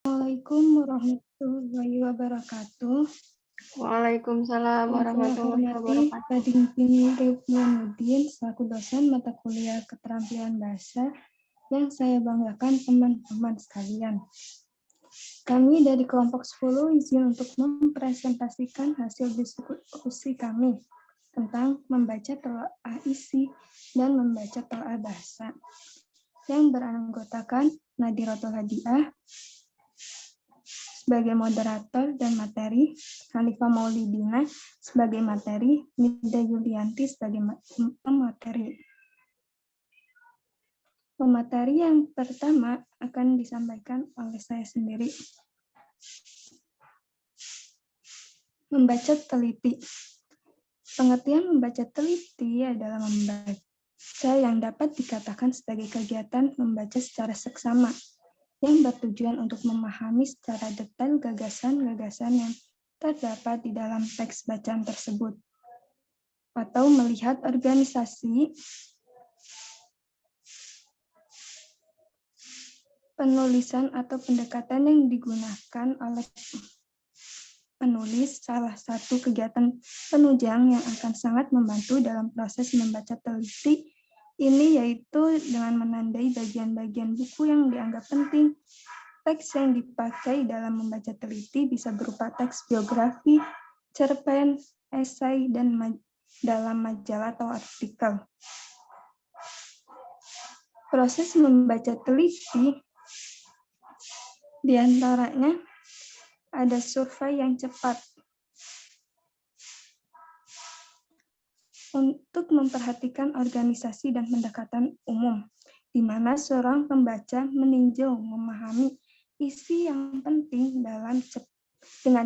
Assalamualaikum warahmatullahi wabarakatuh. Waalaikumsalam Yang saya warahmatullahi hormati wabarakatuh. Rading Pini Ridwanuddin selaku dosen mata kuliah keterampilan bahasa yang saya banggakan teman-teman sekalian. Kami dari kelompok 10 izin untuk mempresentasikan hasil diskusi kami tentang membaca telaah isi dan membaca telaah bahasa yang beranggotakan Nadiratul Hadiah sebagai moderator dan materi, Hanifah Maulidina sebagai materi, Nida Yulianti sebagai pemateri. Pemateri yang pertama akan disampaikan oleh saya sendiri. Membaca teliti. Pengertian membaca teliti adalah membaca yang dapat dikatakan sebagai kegiatan membaca secara seksama yang bertujuan untuk memahami secara detail gagasan-gagasan yang terdapat di dalam teks bacaan tersebut, atau melihat organisasi, penulisan atau pendekatan yang digunakan oleh penulis. Salah satu kegiatan penunjang yang akan sangat membantu dalam proses membaca teliti ini yaitu dengan menandai bagian-bagian buku yang dianggap penting. Teks yang dipakai dalam membaca teliti bisa berupa teks biografi, cerpen, esai, dan dalam majalah atau artikel. Proses membaca teliti diantaranya ada survei yang cepat untuk memperhatikan organisasi dan pendekatan umum, di mana seorang pembaca meninjau memahami isi yang penting dengan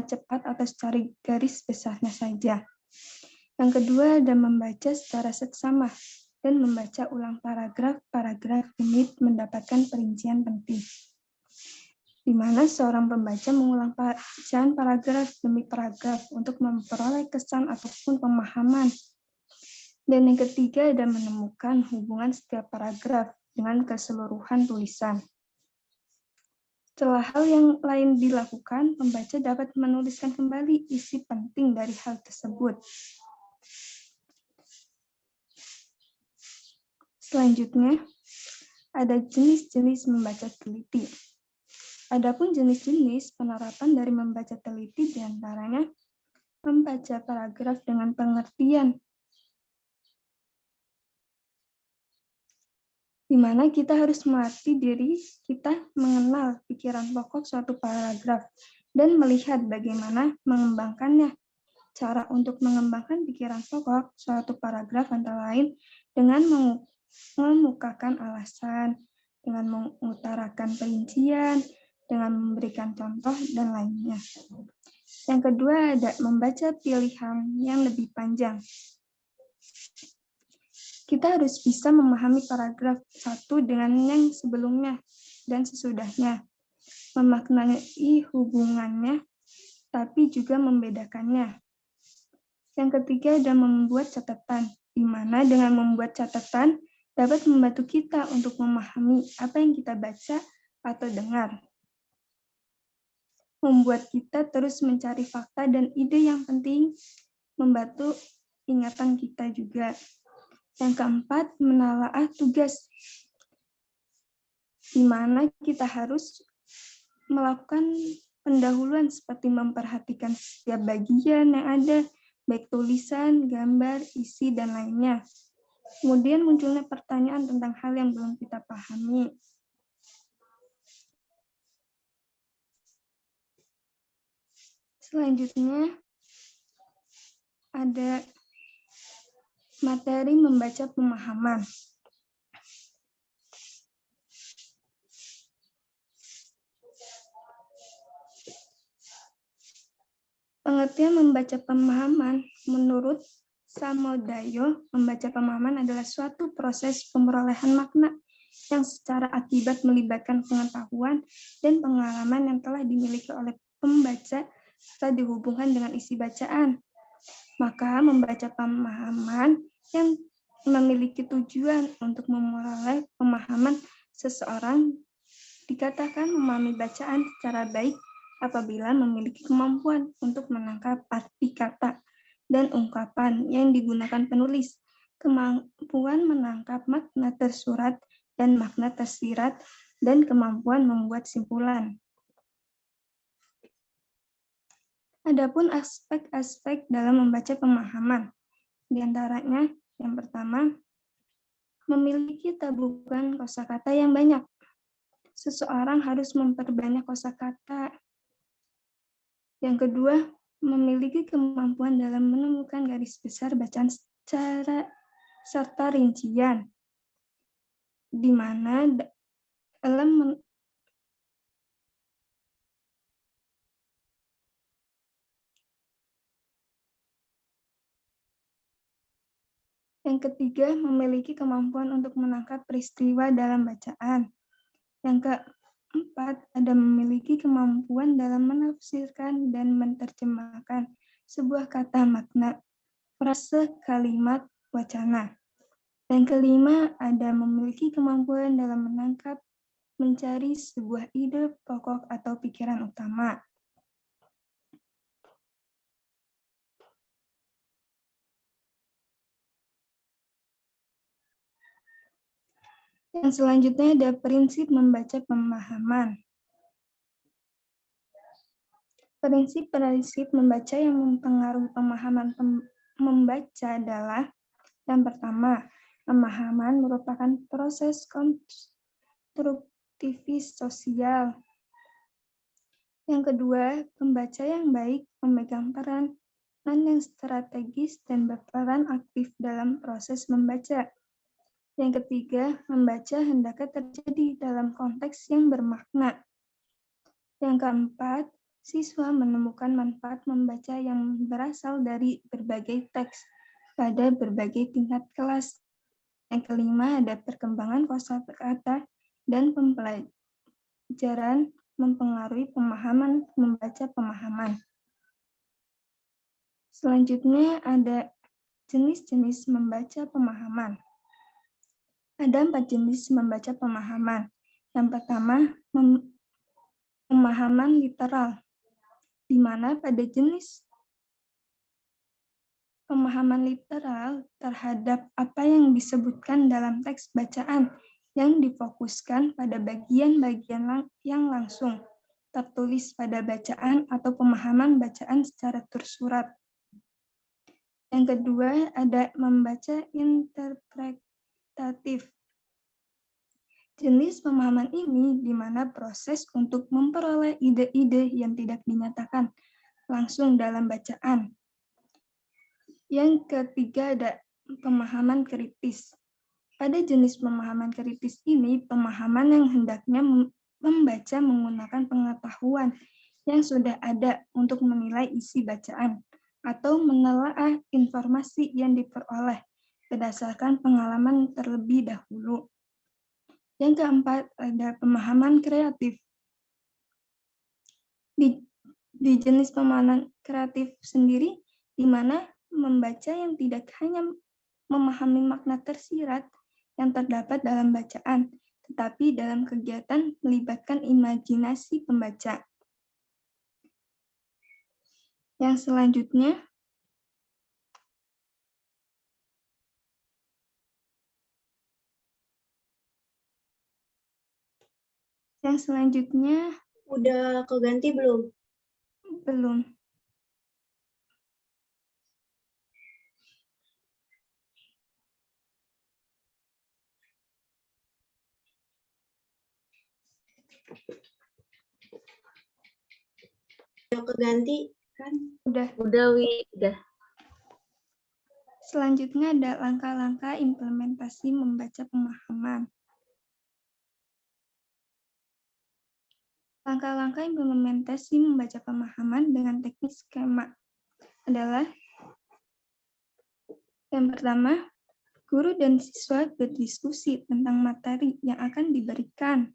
cepat atau secara garis besarnya saja. Yang kedua ada membaca secara seksama dan membaca ulang paragraf demi mendapatkan perincian penting, di mana seorang pembaca mengulang bacaan paragraf demi paragraf untuk memperoleh kesan ataupun pemahaman. Dan yang ketiga ada menemukan hubungan setiap paragraf dengan keseluruhan tulisan. Setelah hal yang lain dilakukan, pembaca dapat menuliskan kembali isi penting dari hal tersebut. Selanjutnya, ada jenis-jenis membaca teliti. Adapun jenis-jenis penerapan dari membaca teliti diantaranya membaca paragraf dengan pengertian, di mana kita harus melatih diri kita mengenal pikiran pokok suatu paragraf dan melihat bagaimana mengembangkannya. Cara untuk mengembangkan pikiran pokok suatu paragraf antara lain dengan mengemukakan alasan, dengan mengutarakan perincian, dengan memberikan contoh, dan lainnya. Yang kedua ada membaca pilihan yang lebih panjang. Kita harus bisa memahami paragraf satu dengan yang sebelumnya dan sesudahnya, memaknai hubungannya, tapi juga membedakannya. Yang ketiga ada membuat catatan, di mana dengan membuat catatan dapat membantu kita untuk memahami apa yang kita baca atau dengar. Membuat kita terus mencari fakta dan ide yang penting, membantu ingatan kita juga. Yang keempat, menelaah tugas, di mana kita harus melakukan pendahuluan seperti memperhatikan setiap bagian yang ada, baik tulisan, gambar, isi, dan lainnya. Kemudian munculnya pertanyaan tentang hal yang belum kita pahami. Selanjutnya, ada materi membaca pemahaman. Pengertian membaca pemahaman menurut Samodayo, membaca pemahaman adalah suatu proses pemerolehan makna yang secara akibat melibatkan pengetahuan dan pengalaman yang telah dimiliki oleh pembaca serta dihubungkan dengan isi bacaan. Maka membaca pemahaman yang memiliki tujuan untuk memperoleh pemahaman seseorang Dikatakan memahami bacaan secara baik apabila memiliki kemampuan untuk menangkap arti kata dan ungkapan yang digunakan penulis, kemampuan menangkap makna tersurat dan makna tersirat, dan kemampuan membuat simpulan. Adapun aspek-aspek dalam membaca pemahaman, di antaranya yang pertama, memiliki tabungan kosakata yang banyak. Seseorang harus memperbanyak kosakata. Yang kedua, memiliki kemampuan dalam menemukan garis besar bacaan secara serta rincian, di mana dalam yang ketiga, memiliki kemampuan untuk menangkap peristiwa dalam bacaan. Yang keempat, ada memiliki kemampuan dalam menafsirkan dan menerjemahkan sebuah kata makna, frase, kalimat, wacana. Yang kelima, ada memiliki kemampuan dalam menangkap, mencari sebuah ide pokok atau pikiran utama. Yang selanjutnya ada prinsip membaca pemahaman. Prinsip-prinsip membaca yang mempengaruhi pemahaman membaca adalah yang pertama, pemahaman merupakan proses konstruktivis sosial. Yang kedua, pembaca yang baik memegang peranan yang strategis dan berperan aktif dalam proses membaca. Yang ketiga, membaca hendaknya terjadi dalam konteks yang bermakna. Yang keempat, siswa menemukan manfaat membaca yang berasal dari berbagai teks pada berbagai tingkat kelas. Yang kelima, ada perkembangan kosakata dan pembelajaran mempengaruhi pemahaman membaca pemahaman. Selanjutnya ada jenis-jenis membaca pemahaman. Ada 4 jenis membaca pemahaman. Yang pertama, pemahaman literal, di mana pada jenis pemahaman literal terhadap apa yang disebutkan dalam teks bacaan yang difokuskan pada bagian-bagian yang langsung tertulis pada bacaan atau pemahaman bacaan secara tersurat. Yang kedua, ada membaca interpretatif. Jenis pemahaman ini di mana proses untuk memperoleh ide-ide yang tidak dinyatakan langsung dalam bacaan. Yang ketiga ada pemahaman kritis. Pada jenis pemahaman kritis ini, pemahaman yang hendaknya membaca menggunakan pengetahuan yang sudah ada untuk menilai isi bacaan atau menelaah informasi yang diperoleh berdasarkan pengalaman terlebih dahulu. Yang keempat, ada pemahaman kreatif. Di jenis pemahaman kreatif sendiri, di mana membaca yang tidak hanya memahami makna tersirat yang terdapat dalam bacaan, tetapi dalam kegiatan melibatkan imajinasi pembaca. Yang selanjutnya, udah keganti belum? Belum. Udah keganti kan? Udah, Wi. Udah. Selanjutnya ada langkah-langkah implementasi membaca pemahaman. Langkah-langkah implementasi membaca pemahaman dengan teknik skema adalah yang pertama, guru dan siswa berdiskusi tentang materi yang akan diberikan,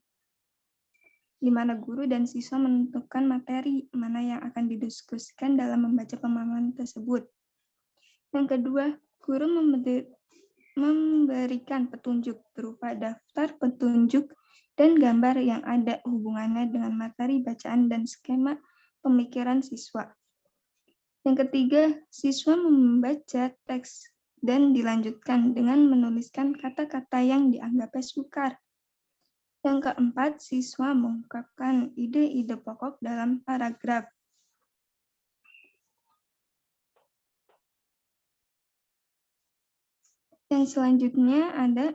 di mana guru dan siswa menentukan materi mana yang akan didiskusikan dalam membaca pemahaman tersebut. Yang kedua, guru memberikan petunjuk berupa daftar petunjuk dan gambar yang ada hubungannya dengan materi bacaan dan skema pemikiran siswa. Yang ketiga, siswa membaca teks dan dilanjutkan dengan menuliskan kata-kata yang dianggapnya sukar. Yang keempat, siswa mengungkapkan ide-ide pokok dalam paragraf. Yang selanjutnya ada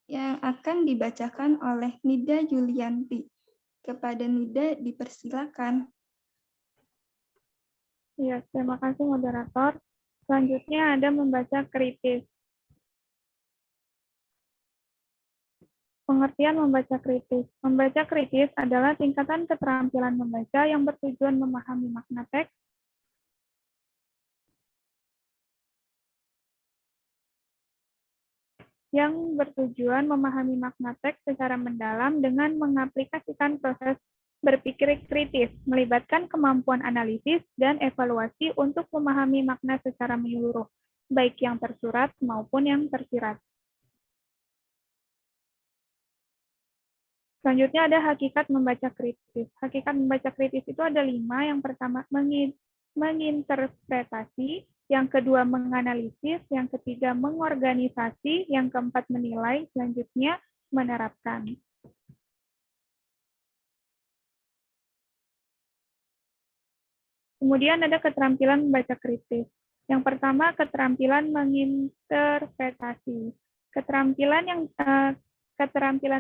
yang akan dibacakan oleh Nida Yulianti. Kepada Nida dipersilakan. Ya, terima kasih moderator. Selanjutnya ada membaca kritis. Pengertian membaca kritis. Membaca kritis adalah tingkatan keterampilan membaca yang bertujuan memahami makna teks, secara mendalam dengan mengaplikasikan proses berpikir kritis, melibatkan kemampuan analisis dan evaluasi untuk memahami makna secara menyeluruh, baik yang tersurat maupun yang tersirat. Selanjutnya ada hakikat membaca kritis. Hakikat membaca kritis itu ada 5. Yang pertama, menginterpretasi. Yang kedua, menganalisis. Yang ketiga, mengorganisasi. Yang keempat, menilai. Selanjutnya, menerapkan. Kemudian ada keterampilan membaca kritis. Yang pertama, keterampilan menginterpretasi. Keterampilan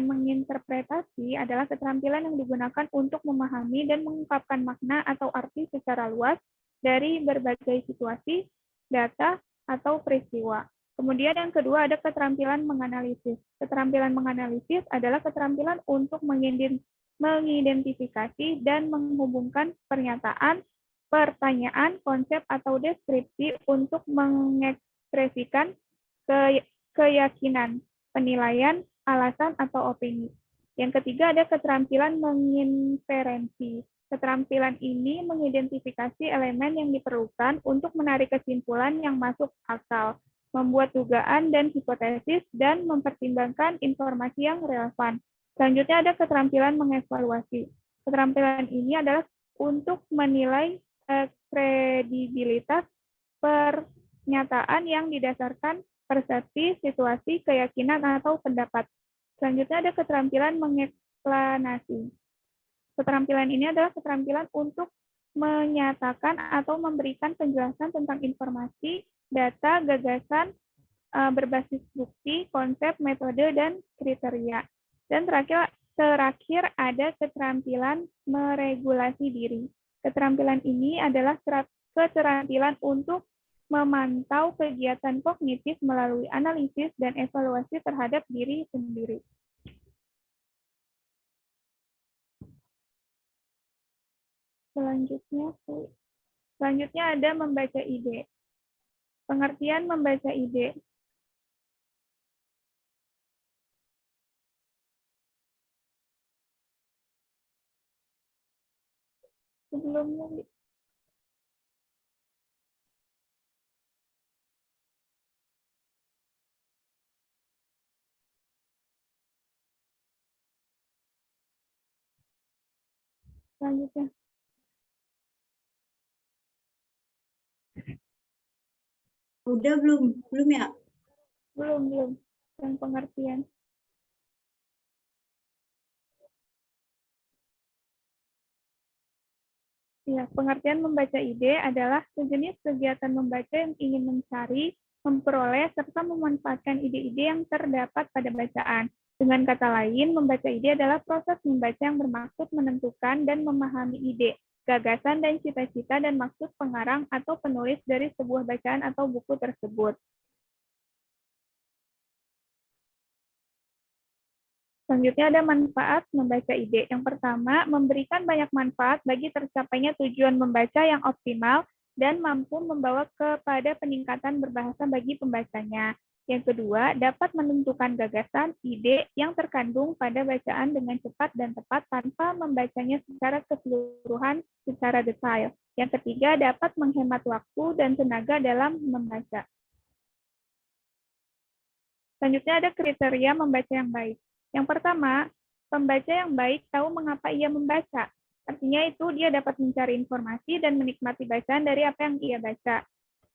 menginterpretasi adalah keterampilan yang digunakan untuk memahami dan mengungkapkan makna atau arti secara luas dari berbagai situasi, data, atau peristiwa. Kemudian yang kedua ada keterampilan menganalisis. Keterampilan menganalisis adalah keterampilan untuk mengidentifikasi dan menghubungkan pernyataan, pertanyaan, konsep, atau deskripsi untuk mengekspresikan keyakinan, penilaian, alasan, atau opini. Yang ketiga ada keterampilan menginferensi. Keterampilan ini mengidentifikasi elemen yang diperlukan untuk menarik kesimpulan yang masuk akal, membuat dugaan dan hipotesis, dan mempertimbangkan informasi yang relevan. Selanjutnya ada keterampilan mengevaluasi. Keterampilan ini adalah untuk menilai kredibilitas pernyataan yang didasarkan persepsi, situasi, keyakinan, atau pendapat. Selanjutnya ada keterampilan mengeksplanasi. Keterampilan ini adalah keterampilan untuk menyatakan atau memberikan penjelasan tentang informasi, data, gagasan, berbasis bukti, konsep, metode, dan kriteria. Dan terakhir ada keterampilan meregulasi diri. Keterampilan ini adalah keterampilan untuk memantau kegiatan kognitif melalui analisis dan evaluasi terhadap diri sendiri. Selanjutnya ada membaca ide. Pengertian membaca ide. Sebelumnya selanjutnya. Udah belum? Belum ya? Belum. Yang pengertian. Ya, pengertian membaca ide adalah sejenis kegiatan membaca yang ingin mencari, memperoleh, serta memanfaatkan ide-ide yang terdapat pada bacaan. Dengan kata lain, membaca ide adalah proses membaca yang bermaksud menentukan dan memahami ide, gagasan dan cita-cita dan maksud pengarang atau penulis dari sebuah bacaan atau buku tersebut. Selanjutnya ada manfaat membaca ide. Yang pertama, memberikan banyak manfaat bagi tercapainya tujuan membaca yang optimal dan mampu membawa kepada peningkatan berbahasa bagi pembacanya. Yang kedua, dapat menentukan gagasan, ide yang terkandung pada bacaan dengan cepat dan tepat tanpa membacanya secara keseluruhan secara detail. Yang ketiga, dapat menghemat waktu dan tenaga dalam membaca. Selanjutnya ada kriteria membaca yang baik. Yang pertama, pembaca yang baik tahu mengapa ia membaca. Artinya itu dia dapat mencari informasi dan menikmati bacaan dari apa yang ia baca.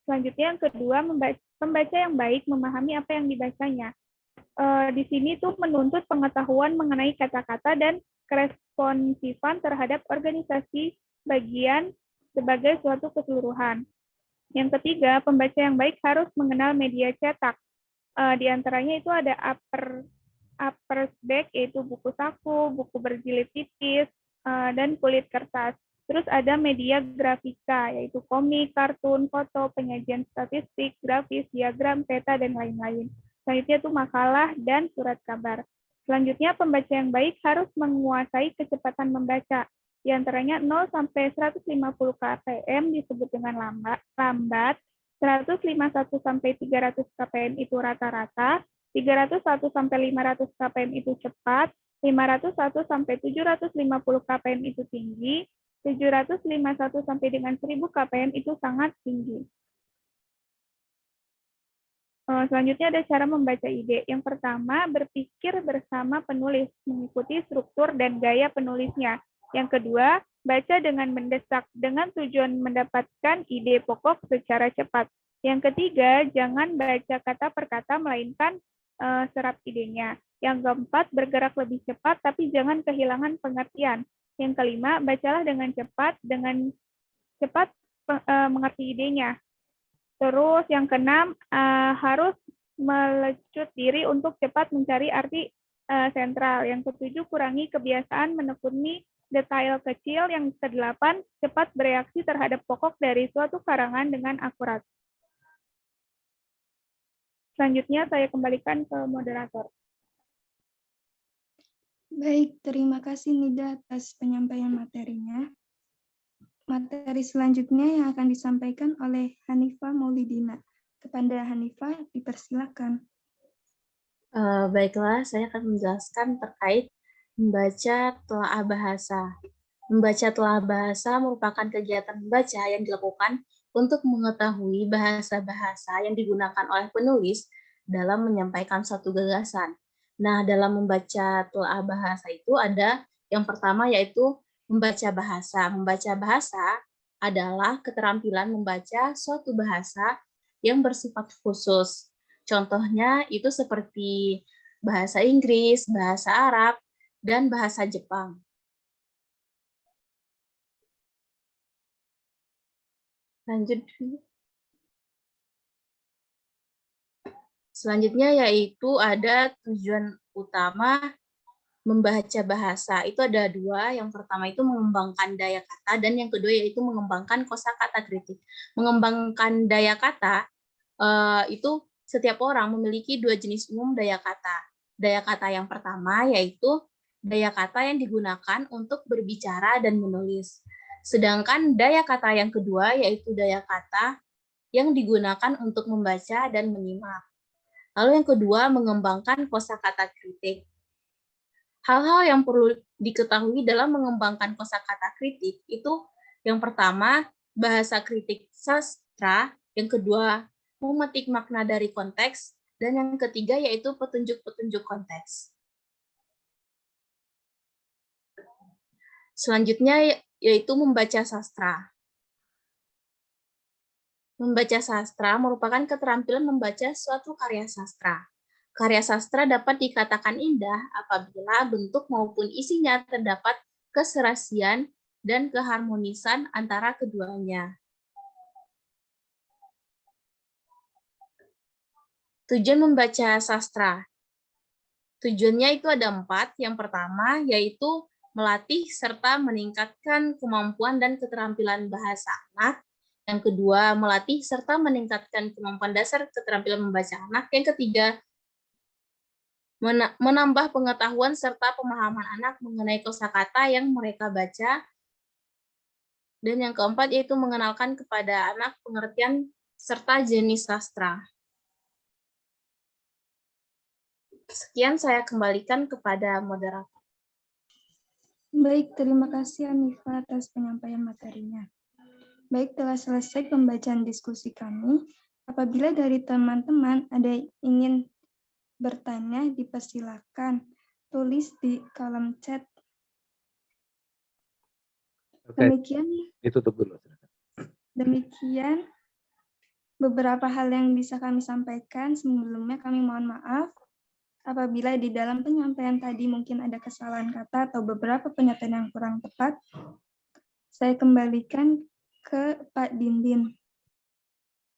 Selanjutnya yang kedua, pembaca yang baik memahami apa yang dibacanya. Di sini tuh menuntut pengetahuan mengenai kata-kata dan keresponsifan terhadap organisasi bagian sebagai suatu keseluruhan. Yang ketiga, pembaca yang baik harus mengenal media cetak. Di antaranya itu ada upper deck, yaitu buku saku, buku berjilid tipis, dan kulit kertas. Terus ada media grafika, yaitu komik, kartun, foto, penyajian statistik, grafis, diagram, peta, dan lain-lain. Selanjutnya itu makalah dan surat kabar. Selanjutnya, pembaca yang baik harus menguasai kecepatan membaca. Di antaranya 0 sampai 150 kpm disebut dengan lambat, 151 sampai 300 kpm itu rata-rata, 301 sampai 500 kpm itu cepat, 501 sampai 750 kpm itu tinggi, 751 sampai dengan 1000 kpm itu sangat tinggi. Selanjutnya ada cara membaca ide. Yang pertama, berpikir bersama penulis, mengikuti struktur dan gaya penulisnya. Yang kedua, baca dengan mendesak, dengan tujuan mendapatkan ide pokok secara cepat. Yang ketiga, jangan baca kata per kata, melainkan serap idenya. Yang keempat, bergerak lebih cepat, tapi jangan kehilangan pengertian. Yang kelima, bacalah dengan cepat mengerti idenya. Terus yang keenam, harus melecut diri untuk cepat mencari arti sentral. Yang ketujuh, kurangi kebiasaan menekuni detail kecil. Yang kedelapan, cepat bereaksi terhadap pokok dari suatu karangan dengan akurat. Selanjutnya saya kembalikan ke moderator. Baik, terima kasih Nida atas penyampaian materinya. Materi selanjutnya yang akan disampaikan oleh Hanifah Maulidina. Kepada Hanifah, dipersilakan. Baiklah, saya akan menjelaskan terkait membaca telaah bahasa. Membaca telaah bahasa merupakan kegiatan membaca yang dilakukan untuk mengetahui bahasa-bahasa yang digunakan oleh penulis dalam menyampaikan satu gagasan. Nah, dalam membaca telaah bahasa itu ada yang pertama yaitu membaca bahasa. Membaca bahasa adalah keterampilan membaca suatu bahasa yang bersifat khusus. Contohnya itu seperti bahasa Inggris, bahasa Arab, dan bahasa Jepang. Lanjut. Selanjutnya yaitu ada tujuan utama membaca bahasa. Itu ada dua. Yang pertama itu mengembangkan daya kata, dan yang kedua yaitu mengembangkan kosakata kritik. Mengembangkan daya kata itu setiap orang memiliki dua jenis umum daya kata. Daya kata yang pertama yaitu daya kata yang digunakan untuk berbicara dan menulis. Sedangkan daya kata yang kedua yaitu daya kata yang digunakan untuk membaca dan menyimak. Lalu yang kedua, mengembangkan kosakata kritik. Hal-hal yang perlu diketahui dalam mengembangkan kosakata kritik itu yang pertama, bahasa kritik sastra, yang kedua, memetik makna dari konteks, dan yang ketiga yaitu petunjuk-petunjuk konteks. Selanjutnya yaitu membaca sastra. Membaca sastra merupakan keterampilan membaca suatu karya sastra. Karya sastra dapat dikatakan indah apabila bentuk maupun isinya terdapat keserasian dan keharmonisan antara keduanya. Tujuan membaca sastra. Tujuannya itu ada 4. Yang pertama yaitu melatih serta meningkatkan kemampuan dan keterampilan bahasa anak. Yang kedua, melatih serta meningkatkan kemampuan dasar keterampilan membaca anak. Yang ketiga, menambah pengetahuan serta pemahaman anak mengenai kosakata yang mereka baca. Dan yang keempat, yaitu mengenalkan kepada anak pengertian serta jenis sastra. Sekian saya kembalikan kepada moderator. Baik, terima kasih Anifa atas penyampaian materinya. Baik, telah selesai pembacaan diskusi kami. Apabila dari teman-teman ada yang ingin bertanya, dipersilakan tulis di kolom chat. Oke, Demikian, ditutup dulu. demikian beberapa hal yang bisa kami sampaikan. Sebelumnya kami mohon maaf apabila di dalam penyampaian tadi mungkin ada kesalahan kata atau beberapa pernyataan yang kurang tepat. Saya kembalikan ke Pak Dindin.